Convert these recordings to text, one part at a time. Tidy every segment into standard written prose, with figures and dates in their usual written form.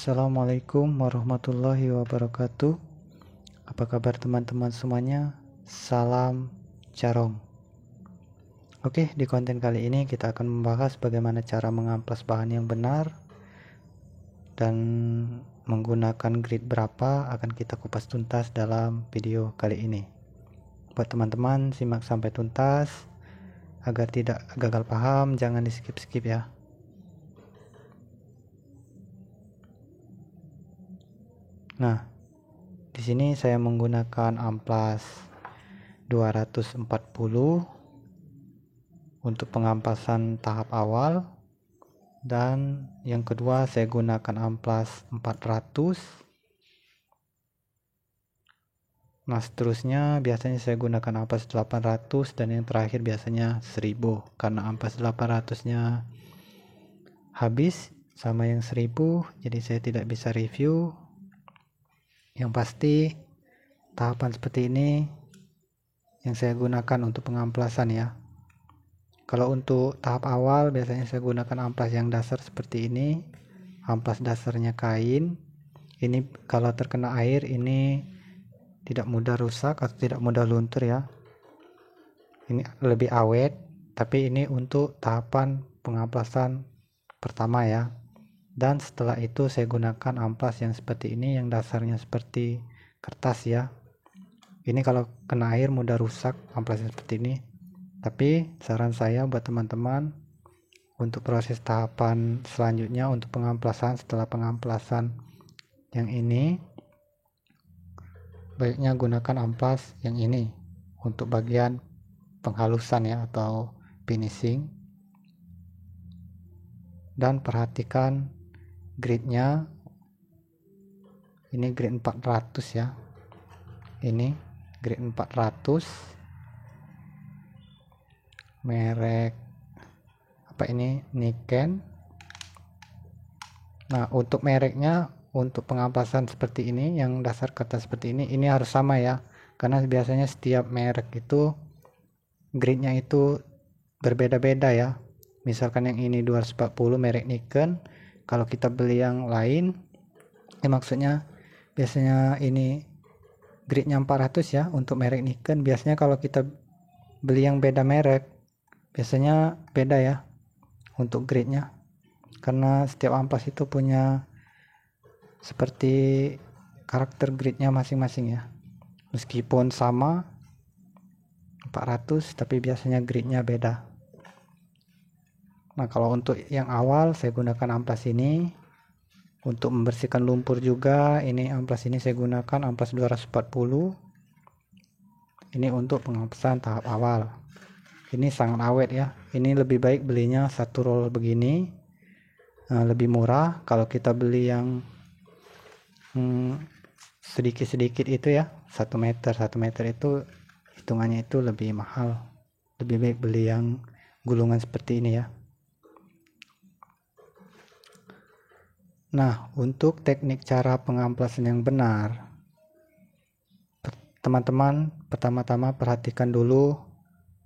Assalamualaikum warahmatullahi wabarakatuh. Apa kabar teman-teman semuanya? Salam Carong. Oke, di konten kali ini kita akan membahas bagaimana cara mengamplas bahan yang benar dan menggunakan grid berapa akan kita kupas tuntas dalam video kali ini. Buat teman-teman simak sampai tuntas agar tidak gagal paham, jangan di skip-skip ya. Nah, di sini saya menggunakan amplas 240 untuk pengampasan tahap awal, dan yang kedua saya gunakan amplas 400. Nah, seterusnya biasanya saya gunakan amplas 800 dan yang terakhir biasanya 1000 karena amplas 800-nya habis sama yang 1000, jadi saya tidak bisa review. Yang pasti tahapan seperti ini yang saya gunakan untuk pengamplasan ya. Kalau untuk tahap awal biasanya saya gunakan amplas yang dasar seperti ini. Amplas dasarnya kain. Ini kalau terkena air ini tidak mudah rusak atau tidak mudah luntur ya. Ini lebih awet, tapi ini untuk tahapan pengamplasan pertama ya. Dan setelah itu saya gunakan amplas yang seperti ini, yang dasarnya seperti kertas ya. Ini kalau kena air mudah rusak amplasnya seperti ini. Tapi saran saya buat teman-teman, untuk proses tahapan selanjutnya untuk pengamplasan, setelah pengamplasan yang ini, baiknya gunakan amplas yang ini untuk bagian penghalusan ya, atau finishing. Dan perhatikan gridnya, ini grid 400 ya, ini grid 400 merek apa ini, Niken. Nah, untuk mereknya, untuk pengamplasan seperti ini yang dasar kertas seperti ini harus sama ya, karena biasanya setiap merek itu gridnya itu berbeda-beda ya. Misalkan yang ini 240 merek Niken, kalau kita beli yang lain maksudnya biasanya ini gridnya 400 ya untuk merek Niken. Biasanya kalau kita beli yang beda merek biasanya beda ya untuk gridnya, karena setiap amplas itu punya seperti karakter gridnya masing-masing ya. Meskipun sama 400 tapi biasanya gridnya beda. Nah, kalau untuk yang awal saya gunakan amplas ini untuk membersihkan lumpur juga. Ini amplas ini saya gunakan amplas 240. Ini untuk pengamplasan tahap awal. Ini sangat awet ya. Ini lebih baik belinya satu roll begini, lebih murah. Kalau kita beli yang sedikit-sedikit itu ya, 1 meter itu hitungannya itu lebih mahal. Lebih baik beli yang gulungan seperti ini ya. Nah, untuk teknik cara pengamplasan yang benar, teman-teman pertama-tama perhatikan dulu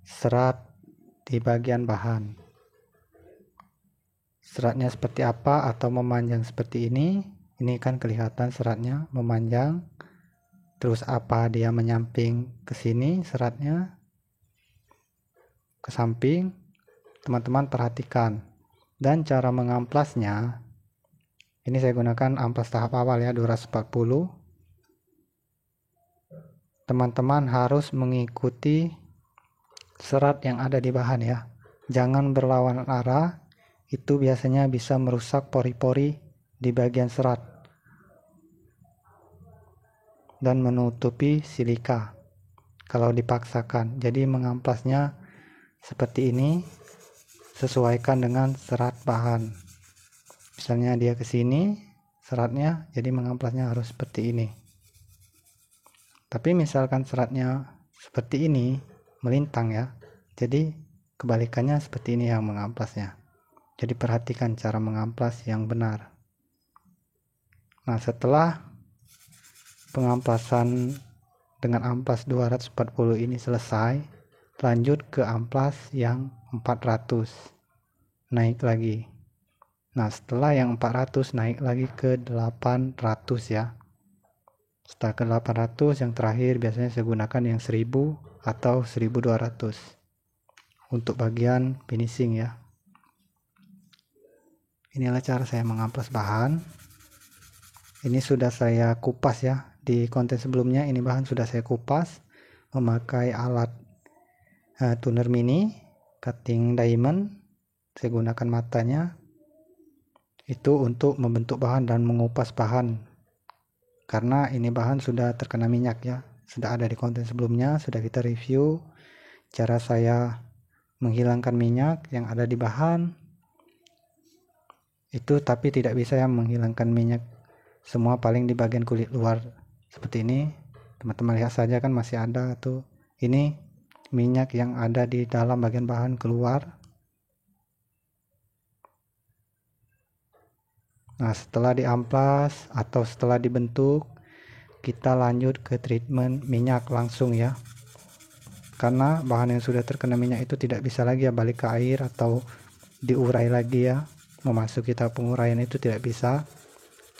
serat di bagian bahan. Seratnya seperti apa, atau memanjang seperti ini. Ini kan kelihatan seratnya memanjang. Terus apa dia menyamping ke sini seratnya, ke samping. Teman-teman perhatikan. Dan cara mengamplasnya, ini saya gunakan amplas tahap awal ya, 240. Teman-teman harus mengikuti serat yang ada di bahan ya. Jangan berlawanan arah, itu biasanya bisa merusak pori-pori di bagian serat dan menutupi silika kalau dipaksakan. Jadi mengamplasnya seperti ini, sesuaikan dengan serat bahan. Misalnya dia ke sini seratnya, jadi mengamplasnya harus seperti ini. Tapi misalkan seratnya seperti ini melintang ya, jadi kebalikannya seperti ini yang mengamplasnya. Jadi perhatikan cara mengamplas yang benar. Nah, setelah pengamplasan dengan amplas 240 ini selesai, lanjut ke amplas yang 400. Naik lagi. Nah, setelah yang 400 naik lagi ke 800 ya. Setelah ke 800 yang terakhir biasanya saya gunakan yang 1000 atau 1200 untuk bagian finishing ya. Inilah cara saya mengamplas bahan. Ini sudah saya kupas ya. Di konten sebelumnya ini bahan sudah saya kupas memakai alat tuner mini cutting diamond. Saya gunakan matanya itu untuk membentuk bahan dan mengupas bahan, karena ini bahan sudah terkena minyak ya. Sudah ada di konten sebelumnya, sudah kita review cara saya menghilangkan minyak yang ada di bahan itu, tapi tidak bisa ya menghilangkan minyak semua, paling di bagian kulit luar seperti ini. Teman-teman lihat saja kan masih ada tuh, ini minyak yang ada di dalam bagian bahan keluar. Nah, setelah diamplas atau setelah dibentuk, kita lanjut ke treatment minyak langsung ya. Karena bahan yang sudah terkena minyak itu tidak bisa lagi ya balik ke air atau diurai lagi ya. Memasuki tahap penguraian itu tidak bisa.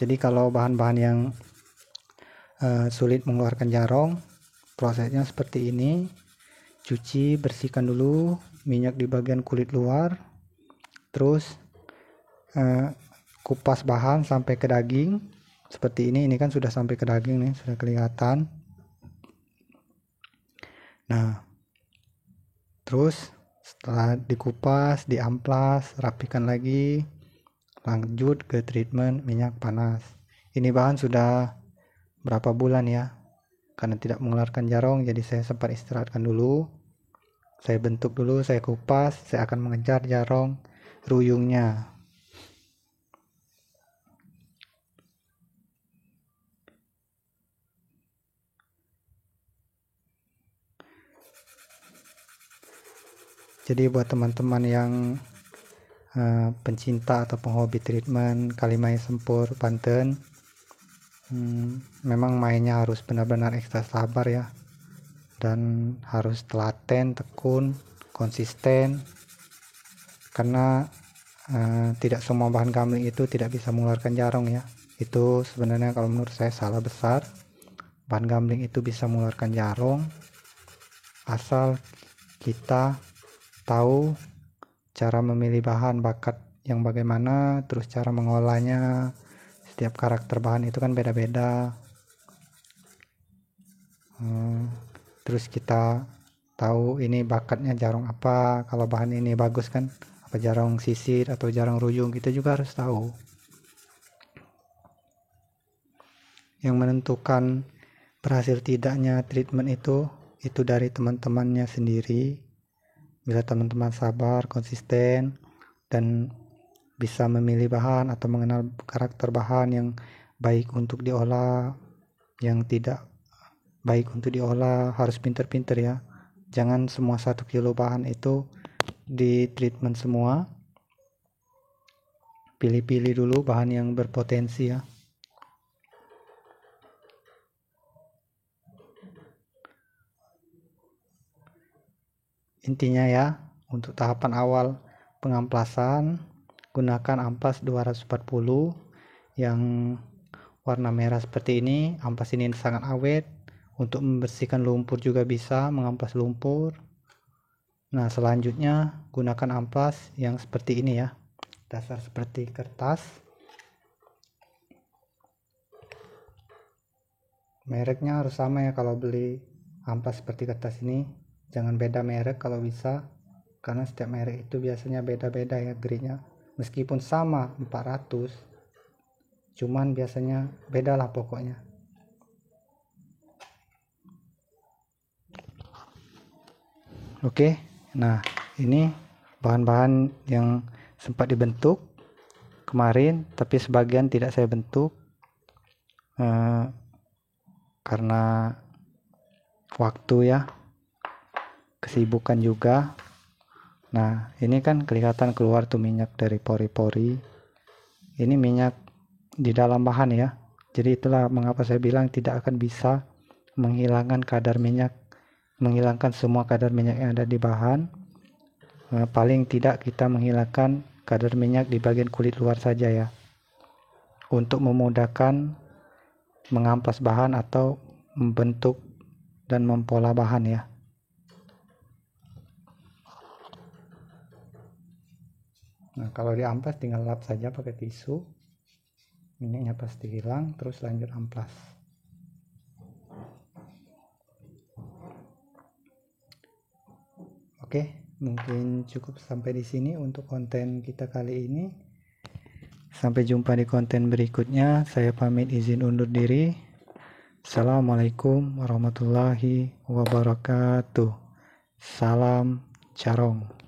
Jadi kalau bahan-bahan yang sulit mengeluarkan jarong, prosesnya seperti ini. Cuci, bersihkan dulu minyak di bagian kulit luar. Terus kupas bahan sampai ke daging seperti ini kan sudah sampai ke daging nih, sudah kelihatan. Nah, terus setelah dikupas, diamplas, rapikan lagi, lanjut ke treatment minyak panas. Ini bahan sudah berapa bulan ya, karena tidak mengeluarkan jarong jadi saya sempat istirahatkan dulu. Saya bentuk dulu, saya kupas, saya akan mengejar jarong ruyungnya. Jadi buat teman-teman yang pencinta atau penghobi treatment Kalimai Sempur Banten, memang mainnya harus benar-benar ekstra sabar ya, dan harus telaten, tekun, konsisten, karena tidak semua bahan gambling itu tidak bisa mengeluarkan jarong ya. Itu sebenarnya kalau menurut saya salah besar. Bahan gambling itu bisa mengeluarkan jarong asal kita tahu cara memilih bahan bakat yang bagaimana, terus cara mengolahnya. Setiap karakter bahan itu kan beda-beda. Terus kita tahu ini bakatnya jarong apa. Kalau bahan ini bagus kan, apa jarong sisir atau jarong ruyung, kita juga harus tahu. Yang menentukan berhasil tidaknya treatment itu dari teman-temannya sendiri. Bila teman-teman sabar, konsisten, dan bisa memilih bahan atau mengenal karakter bahan yang baik untuk diolah, yang tidak baik untuk diolah, harus pinter-pinter ya. Jangan semua 1 kilo bahan itu di treatment semua. Pilih-pilih dulu bahan yang berpotensi ya. Intinya ya, untuk tahapan awal pengamplasan, gunakan amplas 240 yang warna merah seperti ini. Amplas ini sangat awet, untuk membersihkan lumpur juga bisa, mengamplas lumpur. Nah, selanjutnya gunakan amplas yang seperti ini ya, dasar seperti kertas. Mereknya harus sama ya kalau beli amplas seperti kertas ini. Jangan beda merek kalau bisa, karena setiap merek itu biasanya beda-beda ya grade-nya. Meskipun sama 400, cuman biasanya beda lah pokoknya. Oke, nah ini bahan-bahan yang sempat dibentuk kemarin, tapi sebagian tidak saya bentuk karena waktu ya, kesibukan juga. Nah, ini kan kelihatan keluar tuh minyak dari pori-pori. Ini minyak di dalam bahan ya. Jadi itulah mengapa saya bilang tidak akan bisa menghilangkan kadar minyak, menghilangkan semua kadar minyak yang ada di bahan. Paling tidak kita menghilangkan kadar minyak di bagian kulit luar saja ya, untuk memudahkan mengamplas bahan atau membentuk dan mempola bahan ya. Nah, kalau diamplas tinggal lap saja pakai tisu, minyaknya pasti hilang, terus lanjut amplas. Oke, mungkin cukup sampai di sini untuk konten kita kali ini. Sampai jumpa di konten berikutnya. Saya pamit izin undur diri. Assalamualaikum warahmatullahi wabarakatuh. Salam Carong.